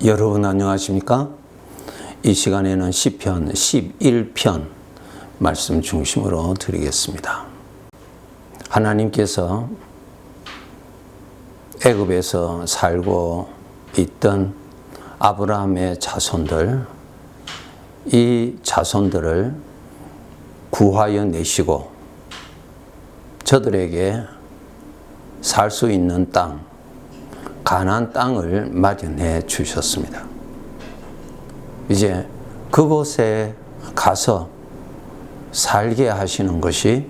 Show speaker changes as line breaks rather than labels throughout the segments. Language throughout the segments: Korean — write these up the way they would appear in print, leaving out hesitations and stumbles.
여러분 안녕하십니까? 이 시간에는 시편 11편 말씀 중심으로 드리겠습니다. 하나님께서 애굽에서 살고 있던 아브라함의 자손들, 이 자손들을 구하여 내시고 저들에게 살 수 있는 땅, 가나안 땅을 마련해 주셨습니다. 이제 그곳에 가서 살게 하시는 것이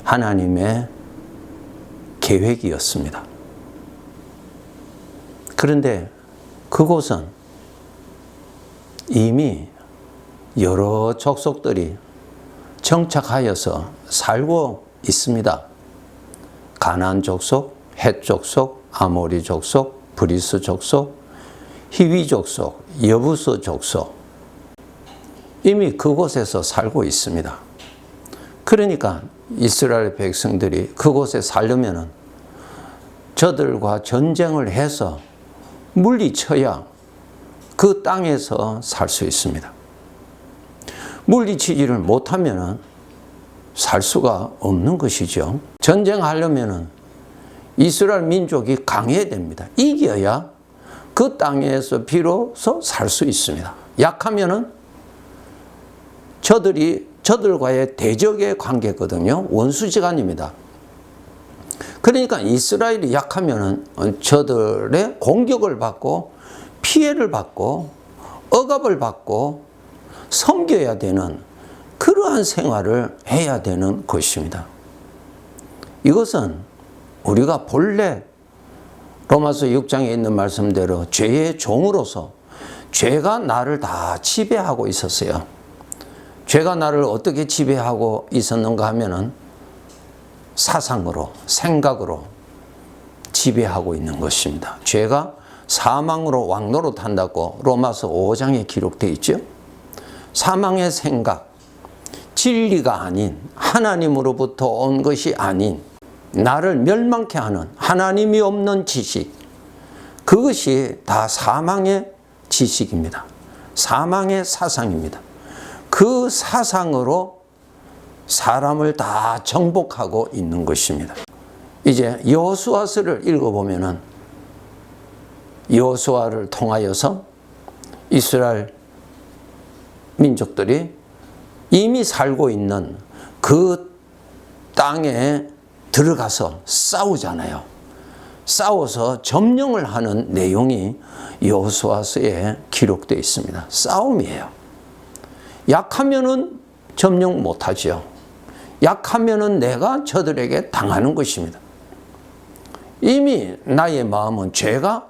하나님의 계획이었습니다. 그런데 그곳은 이미 여러 족속들이 정착하여서 살고 있습니다. 가나안 족속, 헷 족속, 아모리 족속, 브리스 족속, 히위 족속, 여부스 족속, 이미 그곳에서 살고 있습니다. 그러니까 이스라엘 백성들이 그곳에 살려면 저들과 전쟁을 해서 물리쳐야 그 땅에서 살 수 있습니다. 물리치지를 못하면 살 수가 없는 것이죠. 전쟁하려면 이스라엘 민족이 강해야 됩니다. 이겨야 그 땅에서 비로소 살 수 있습니다. 약하면은 저들과의 대적의 관계거든요. 원수지간입니다. 그러니까 이스라엘이 약하면은 저들의 공격을 받고 피해를 받고 억압을 받고 섬겨야 되는 그러한 생활을 해야 되는 것입니다. 이것은 우리가 본래 로마서 6장에 있는 말씀대로 죄의 종으로서 죄가 나를 다 지배하고 있었어요. 죄가 나를 어떻게 지배하고 있었는가 하면은 사상으로, 생각으로 지배하고 있는 것입니다. 죄가 사망으로 왕노릇한다고 로마서 5장에 기록되어 있죠. 사망의 생각, 진리가 아닌, 하나님으로부터 온 것이 아닌 나를 멸망케 하는 하나님이 없는 지식, 그것이 다 사망의 지식입니다. 사망의 사상입니다. 그 사상으로 사람을 다 정복하고 있는 것입니다. 이제 여호수아서를 읽어보면은 여호수아를 통하여서 이스라엘 민족들이 이미 살고 있는 그 땅에 들어가서 싸우잖아요. 싸워서 점령을 하는 내용이 여호수아서에 기록되어 있습니다. 싸움이에요. 약하면은 점령 못하죠. 약하면은 내가 저들에게 당하는 것입니다. 이미 나의 마음은 죄가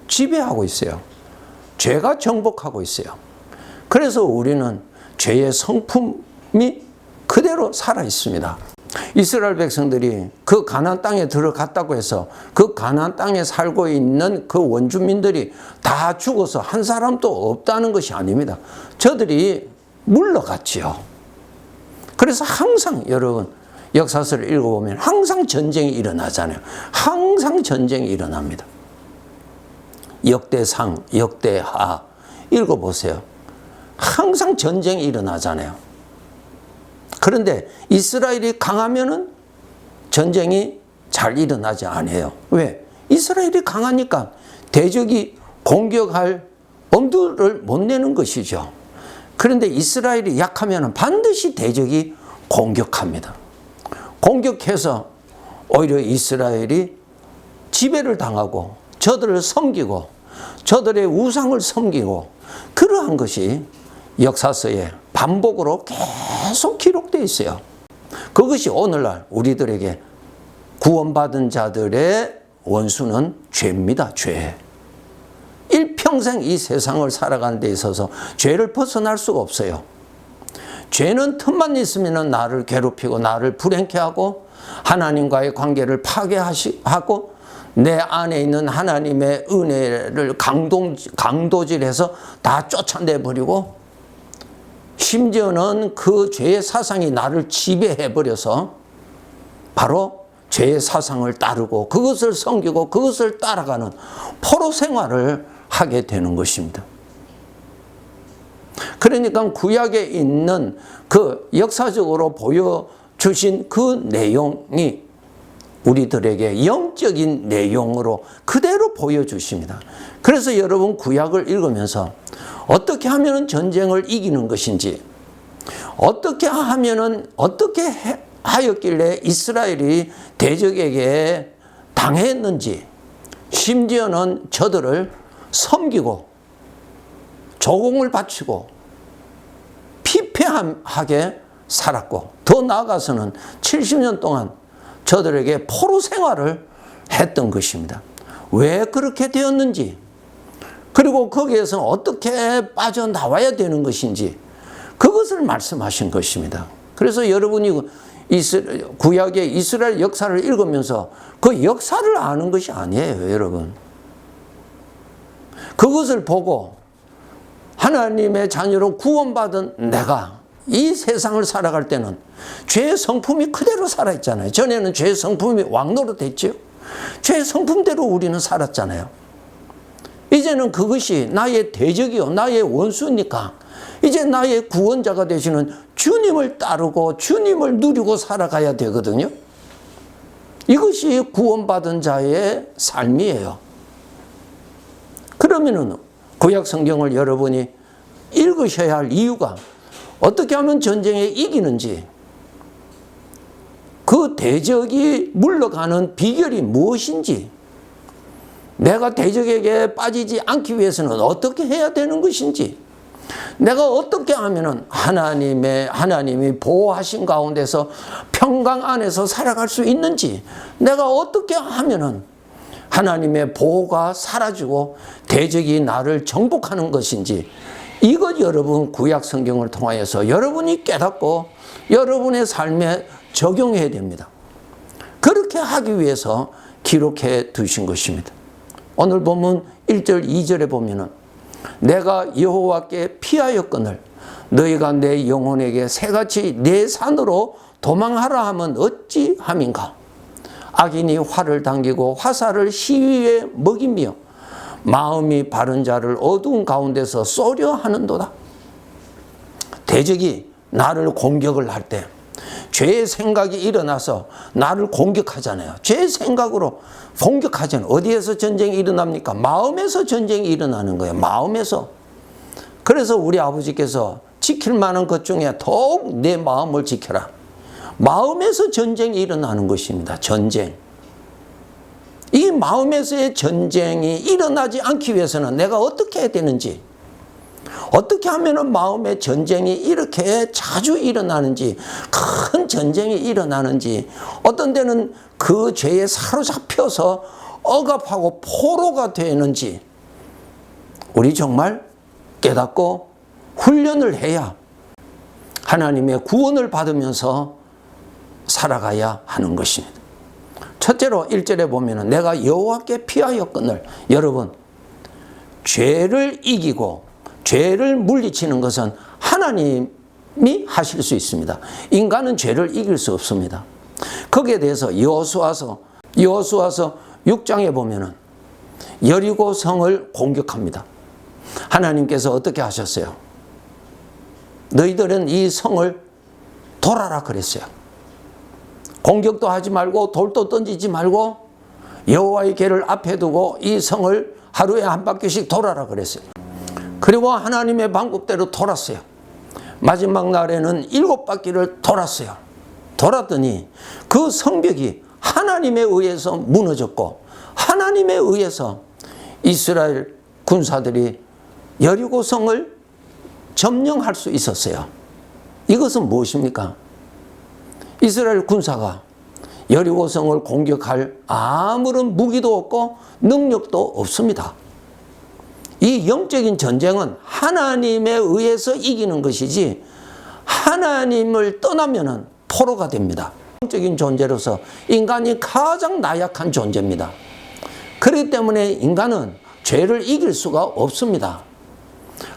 지배하고 있어요. 죄가 정복하고 있어요. 그래서 우리는 죄의 성품이 그대로 살아 있습니다. 이스라엘 백성들이 그 가나안 땅에 들어갔다고 해서 그 가나안 땅에 살고 있는 그 원주민들이 다 죽어서 한 사람도 없다는 것이 아닙니다. 저들이 물러갔지요. 그래서 항상 여러분 역사서를 읽어보면 항상 전쟁이 일어나잖아요. 항상 전쟁이 일어납니다. 역대상, 역대하 읽어보세요. 항상 전쟁이 일어나잖아요. 그런데 이스라엘이 강하면은 전쟁이 잘 일어나지 않아요. 왜? 이스라엘이 강하니까 대적이 공격할 엄두를 못 내는 것이죠. 그런데 이스라엘이 약하면은 반드시 대적이 공격합니다. 공격해서 오히려 이스라엘이 지배를 당하고 저들을 섬기고 저들의 우상을 섬기고 그러한 것이 역사서에 반복으로 계속 기록되어 있어요. 그것이 오늘날 우리들에게 구원받은 자들의 원수는 죄입니다. 죄. 일평생 이 세상을 살아가는 데 있어서 죄를 벗어날 수가 없어요. 죄는 틈만 있으면 나를 괴롭히고 나를 불행케 하고 하나님과의 관계를 파괴하고 내 안에 있는 하나님의 은혜를 강도질해서 다 쫓아내버리고 심지어는 그 죄의 사상이 나를 지배해버려서 바로 죄의 사상을 따르고 그것을 섬기고 그것을 따라가는 포로 생활을 하게 되는 것입니다. 그러니까 구약에 있는 그 역사적으로 보여주신 그 내용이 우리들에게 영적인 내용으로 그대로 보여주십니다. 그래서 여러분 구약을 읽으면서 어떻게 하면 전쟁을 이기는 것인지, 어떻게 하면은 어떻게 하였길래 이스라엘이 대적에게 당했는지, 심지어는 저들을 섬기고 조공을 바치고 피폐하게 살았고, 더 나아가서는 70년 동안 저들에게 포로 생활을 했던 것입니다. 왜 그렇게 되었는지, 그리고 거기에서 어떻게 빠져나와야 되는 것인지 그것을 말씀하신 것입니다. 그래서 여러분이 구약의 이스라엘 역사를 읽으면서 그 역사를 아는 것이 아니에요, 여러분. 그것을 보고 하나님의 자녀로 구원받은 내가 이 세상을 살아갈 때는 죄의 성품이 그대로 살아있잖아요. 전에는 죄의 성품이 왕노릇했죠. 죄의 성품대로 우리는 살았잖아요. 이제는 그것이 나의 대적이요, 나의 원수니까 이제 나의 구원자가 되시는 주님을 따르고 주님을 누리고 살아가야 되거든요. 이것이 구원받은 자의 삶이에요. 그러면은 구약 성경을 여러분이 읽으셔야 할 이유가 어떻게 하면 전쟁에 이기는지, 그 대적이 물러가는 비결이 무엇인지, 내가 대적에게 빠지지 않기 위해서는 어떻게 해야 되는 것인지, 내가 어떻게 하면은 하나님이 보호하신 가운데서 평강 안에서 살아갈 수 있는지, 내가 어떻게 하면은 하나님의 보호가 사라지고 대적이 나를 정복하는 것인지, 이것 여러분 구약 성경을 통하여서 여러분이 깨닫고 여러분의 삶에 적용해야 됩니다. 그렇게 하기 위해서 기록해 두신 것입니다. 오늘 본문 1절 2절에 보면은 내가 여호와께 피하였거늘 너희가 내 영혼에게 새같이 내 산으로 도망하라 하면 어찌함인가. 악인이 활을 당기고 화살을 시위에 먹이며 마음이 바른 자를 어두운 가운데서 쏘려 하는도다. 대적이 나를 공격을 할 때 죄의 생각이 일어나서 나를 공격하잖아요. 죄의 생각으로 공격하잖아요. 어디에서 전쟁이 일어납니까? 마음에서 전쟁이 일어나는 거예요. 마음에서. 그래서 우리 아버지께서 지킬 만한 것 중에 더욱 내 마음을 지켜라. 마음에서 전쟁이 일어나는 것입니다. 전쟁. 이 마음에서의 전쟁이 일어나지 않기 위해서는 내가 어떻게 해야 되는지, 어떻게 하면 마음의 전쟁이 이렇게 자주 일어나는지, 큰 전쟁이 일어나는지, 어떤 데는 그 죄에 사로잡혀서 억압하고 포로가 되는지 우리 정말 깨닫고 훈련을 해야 하나님의 구원을 받으면서 살아가야 하는 것입니다. 첫째로 1절에 보면 내가 여호와께 피하였거늘, 여러분 죄를 이기고 죄를 물리치는 것은 하나님이 하실 수 있습니다. 인간은 죄를 이길 수 없습니다. 거기에 대해서 여호수아서 6장에 보면은 여리고 성을 공격합니다. 하나님께서 어떻게 하셨어요? 너희들은 이 성을 돌아라 그랬어요. 공격도 하지 말고 돌도 던지지 말고 여호와의 궤를 앞에 두고 이 성을 하루에 한 바퀴씩 돌아라 그랬어요. 그리고 하나님의 방법대로 돌았어요. 마지막 날에는 7바퀴를 돌았어요. 돌았더니 그 성벽이 하나님에 의해서 무너졌고 하나님에 의해서 이스라엘 군사들이 여리고 성을 점령할 수 있었어요. 이것은 무엇입니까? 이스라엘 군사가 여리고 성을 공격할 아무런 무기도 없고 능력도 없습니다. 이 영적인 전쟁은 하나님에 의해서 이기는 것이지 하나님을 떠나면은 포로가 됩니다. 영적인 존재로서 인간이 가장 나약한 존재입니다. 그렇기 때문에 인간은 죄를 이길 수가 없습니다.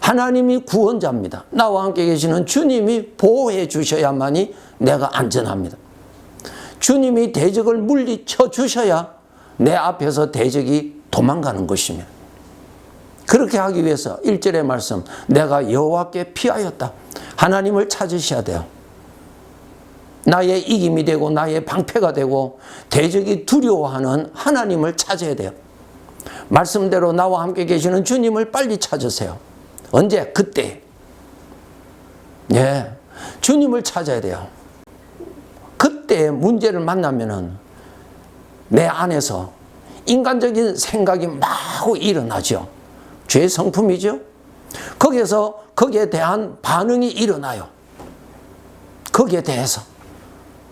하나님이 구원자입니다. 나와 함께 계시는 주님이 보호해 주셔야만이 내가 안전합니다. 주님이 대적을 물리쳐 주셔야 내 앞에서 대적이 도망가는 것입니다. 그렇게 하기 위해서 1절의 말씀, 내가 여호와께 피하였다. 하나님을 찾으셔야 돼요. 나의 이김이 되고 나의 방패가 되고 대적이 두려워하는 하나님을 찾아야 돼요. 말씀대로 나와 함께 계시는 주님을 빨리 찾으세요. 언제? 그때. 예, 주님을 찾아야 돼요. 그때 문제를 만나면은 내 안에서 인간적인 생각이 마구 일어나죠. 죄의 성품이죠. 거기에 대한 반응이 일어나요. 거기에 대해서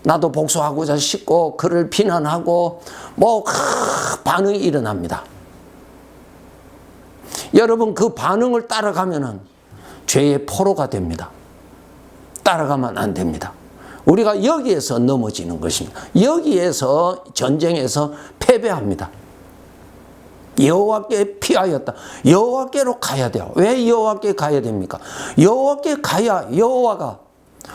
나도 복수하고자 싶고 그를 비난하고 반응이 일어납니다. 여러분, 그 반응을 따라가면은 죄의 포로가 됩니다. 따라가면 안 됩니다. 우리가 여기에서 넘어지는 것입니다. 여기에서 전쟁에서 패배합니다. 여호와께 피하였다. 여호와께로 가야 돼요. 왜 여호와께 가야 됩니까? 여호와께 가야 여호와가,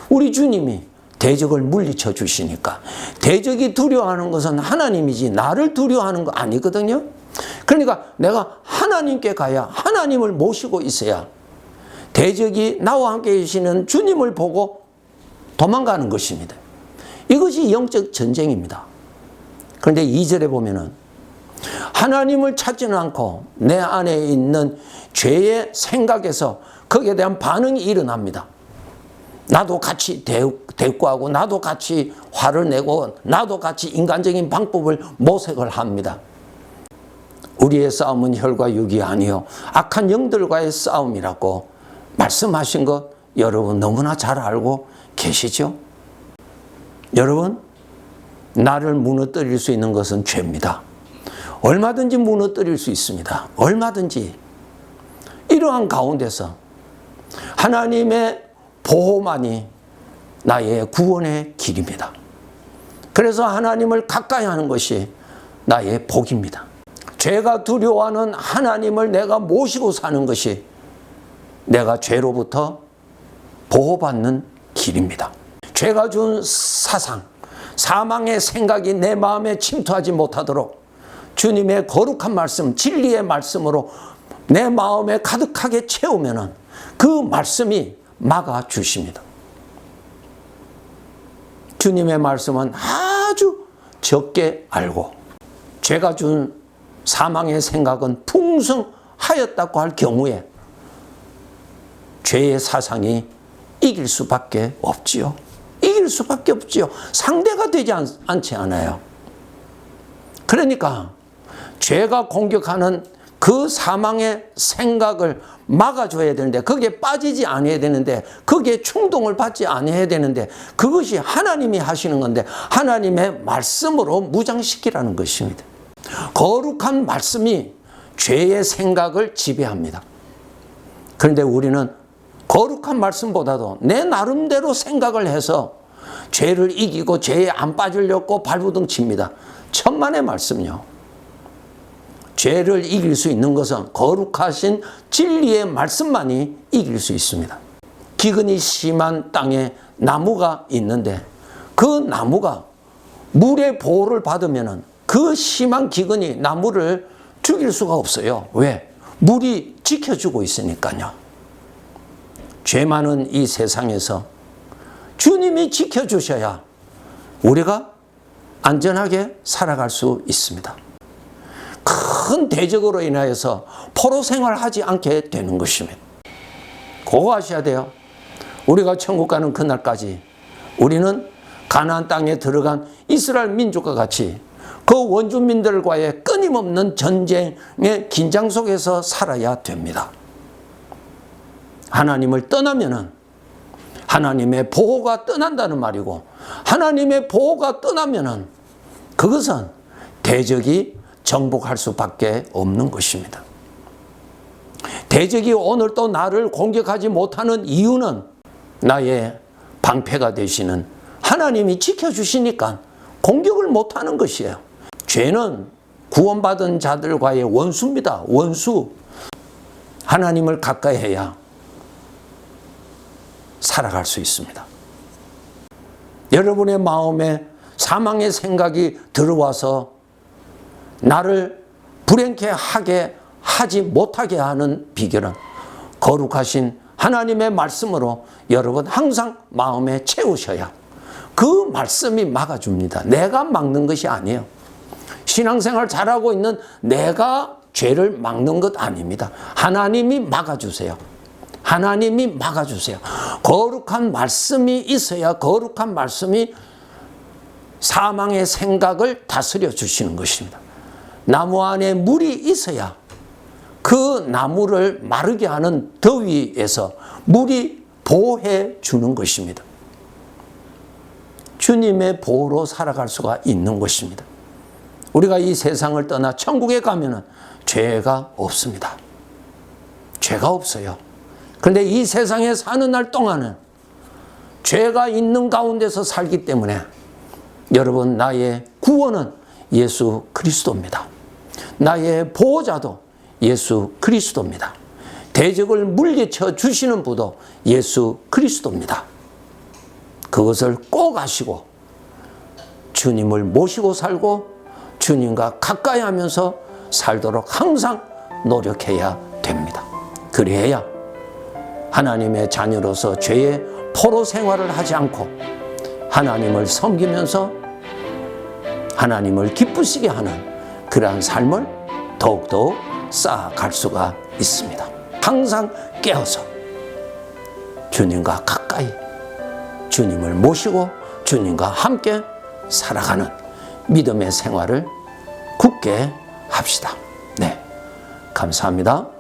우리 주님이 대적을 물리쳐 주시니까. 대적이 두려워하는 것은 하나님이지 나를 두려워하는 거 아니거든요. 그러니까 내가 하나님께 가야, 하나님을 모시고 있어야 대적이 나와 함께 계시는 주님을 보고 도망가는 것입니다. 이것이 영적 전쟁입니다. 그런데 2절에 보면은 하나님을 찾지는 않고 내 안에 있는 죄의 생각에서 거기에 대한 반응이 일어납니다. 나도 같이 대꾸하고 나도 같이 화를 내고 나도 같이 인간적인 방법을 모색을 합니다. 우리의 싸움은 혈과 육이 아니요 악한 영들과의 싸움이라고 말씀하신 것 여러분 너무나 잘 알고 계시죠? 여러분, 나를 무너뜨릴 수 있는 것은 죄입니다. 얼마든지 무너뜨릴 수 있습니다. 얼마든지. 이러한 가운데서 하나님의 보호만이 나의 구원의 길입니다. 그래서 하나님을 가까이 하는 것이 나의 복입니다. 죄가 두려워하는 하나님을 내가 모시고 사는 것이 내가 죄로부터 보호받는 길입니다. 죄가 준 사상, 사망의 생각이 내 마음에 침투하지 못하도록 주님의 거룩한 말씀, 진리의 말씀으로 내 마음에 가득하게 채우면 그 말씀이 막아주십니다. 주님의 말씀은 아주 적게 알고 죄가 준 사망의 생각은 풍성하였다고 할 경우에 죄의 사상이 이길 수밖에 없지요. 이길 수밖에 없지요. 상대가 되지 않지 않아요. 그러니까 죄가 공격하는 그 사망의 생각을 막아줘야 되는데, 거기에 빠지지 않아야 되는데, 거기에 충동을 받지 않아야 되는데, 그것이 하나님이 하시는 건데 하나님의 말씀으로 무장시키라는 것입니다. 거룩한 말씀이 죄의 생각을 지배합니다. 그런데 우리는 거룩한 말씀보다도 내 나름대로 생각을 해서 죄를 이기고 죄에 안 빠지려고 발부둥 칩니다. 천만의 말씀요. 죄를 이길 수 있는 것은 거룩하신 진리의 말씀만이 이길 수 있습니다. 기근이 심한 땅에 나무가 있는데 그 나무가 물의 보호를 받으면 그 심한 기근이 나무를 죽일 수가 없어요. 왜? 물이 지켜주고 있으니까요. 죄 많은 이 세상에서 주님이 지켜주셔야 우리가 안전하게 살아갈 수 있습니다. 큰 대적으로 인하여서 포로 생활하지 않게 되는 것입니다. 그거 아셔야 돼요. 우리가 천국 가는 그날까지 우리는 가나안 땅에 들어간 이스라엘 민족과 같이 그 원주민들과의 끊임없는 전쟁의 긴장 속에서 살아야 됩니다. 하나님을 떠나면은 하나님의 보호가 떠난다는 말이고, 하나님의 보호가 떠나면은 그것은 대적이 정복할 수밖에 없는 것입니다. 대적이 오늘 또 나를 공격하지 못하는 이유는 나의 방패가 되시는 하나님이 지켜주시니까 공격을 못하는 것이에요. 죄는 구원받은 자들과의 원수입니다. 원수. 하나님을 가까이 해야 살아갈 수 있습니다. 여러분의 마음에 사망의 생각이 들어와서 나를 불행케 하지 못하게 하는 비결은 거룩하신 하나님의 말씀으로 여러분 항상 마음에 채우셔야 그 말씀이 막아줍니다. 내가 막는 것이 아니에요. 신앙생활 잘하고 있는 내가 죄를 막는 것 아닙니다. 하나님이 막아주세요. 하나님이 막아주세요. 거룩한 말씀이 있어야 거룩한 말씀이 사망의 생각을 다스려 주시는 것입니다. 나무 안에 물이 있어야 그 나무를 마르게 하는 더위에서 물이 보호해 주는 것입니다. 주님의 보호로 살아갈 수가 있는 것입니다. 우리가 이 세상을 떠나 천국에 가면은 죄가 없습니다. 죄가 없어요. 그런데 이 세상에 사는 날 동안은 죄가 있는 가운데서 살기 때문에 여러분, 나의 구원은 예수 그리스도입니다. 나의 보호자도 예수 그리스도입니다. 대적을 물리쳐 주시는 분도 예수 그리스도입니다. 그것을 꼭 아시고 주님을 모시고 살고 주님과 가까이 하면서 살도록 항상 노력해야 됩니다. 그래야 하나님의 자녀로서 죄의 포로 생활을 하지 않고 하나님을 섬기면서 하나님을 기쁘시게 하는 그러한 삶을 더욱더욱 쌓아갈 수가 있습니다. 항상 깨어서 주님과 가까이 주님을 모시고 주님과 함께 살아가는 믿음의 생활을 굳게 합시다. 네, 감사합니다.